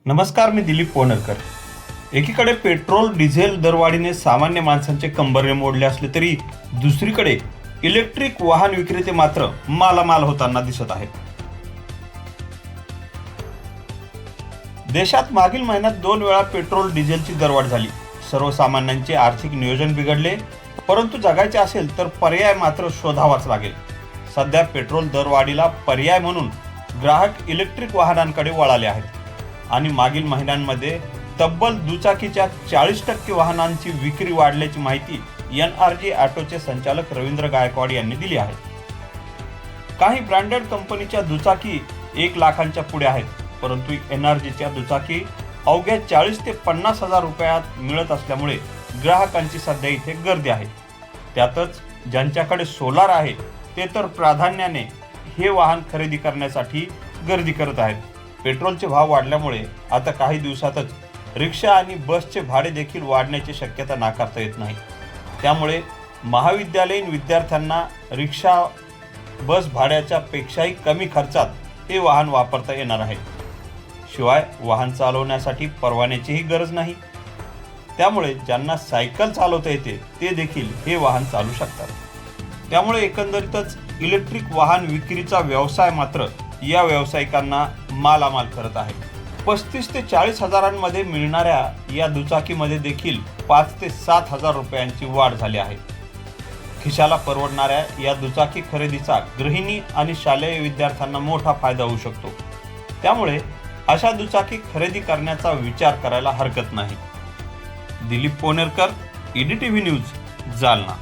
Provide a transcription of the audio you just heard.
नमस्कार, मी दिलीप पोनरकर। एकीकडे petrol diesel दरवाढीने सामान्य माणसांचे कंबरडे मोडले असले तरी दुसरीकडे इलेक्ट्रिक वाहन विक्रेते मात्र मालामाल होताना दिसत आहेत। देशात मागील महिन्यात 2 वेळा पेट्रोल डिझेलची दरवाढ झाली। सर्वसामान्यांचे आर्थिक नियोजन बिघडले, परंतु जगायचे असेल तर पर्याय मात्र शोधावाच लागेल। सध्या पेट्रोल दरवाढीला पर्याय म्हणून ग्राहक इलेक्ट्रिक वाहनांकडे वळाले आहेत आणि मागील महिन्यांमध्ये तब्बल दुचाकीच्या 40% वाहनांची विक्री वाढल्याची माहिती NRG ऑटोचे संचालक रवींद्र गायकवाड यांनी दिली आहे। काही ब्रँडेड कंपनीच्या दुचाकी 1 लाखांच्या पुढे आहेत, परंतु NRGच्या दुचाकी अवघ्या 40 ते 50 हजार रुपयात मिळत असल्यामुळे ग्राहकांची सध्या इथे गर्दी आहे। त्यातच ज्यांच्याकडे सोलार आहे ते तर प्राधान्याने हे वाहन खरेदी करण्यासाठी गर्दी करत आहेत। पेट्रोलचे भाव वाढल्यामुळे आता काही दिवसातच रिक्षा आणि बसचे भाडे देखील वाढण्याची शक्यता नाकारता येत नाही। त्यामुळे महाविद्यालयीन विद्यार्थ्यांना रिक्षा बस भाड्याच्या पेक्षाही कमी खर्चात हे वाहन वापरता येणार आहे। शिवाय वाहन चालवण्यासाठी परवान्याचीही गरज नाही, त्यामुळे ज्यांना सायकल चालवता येते ते देखील हे वाहन चालवू शकतात। त्यामुळे एकंदरीतच इलेक्ट्रिक वाहन विक्रीचा व्यवसाय मात्र या व्यावसायिकांना मालामाल करत आहे। 35 ते 40 हजारांमध्ये मिळणाऱ्या या दुचाकीमध्ये देखील 5 ते 7 हजार रुपयांची वाढ झाली आहे। खिशाला परवडणाऱ्या या दुचाकी खरेदीचा गृहिणी आणि शालेय विद्यार्थ्यांना मोठा फायदा होऊ शकतो। त्यामुळे अशा दुचाकी खरेदी करण्याचा विचार करायला हरकत नाही। Dilip Ponerkar, EDTV news, Jalna.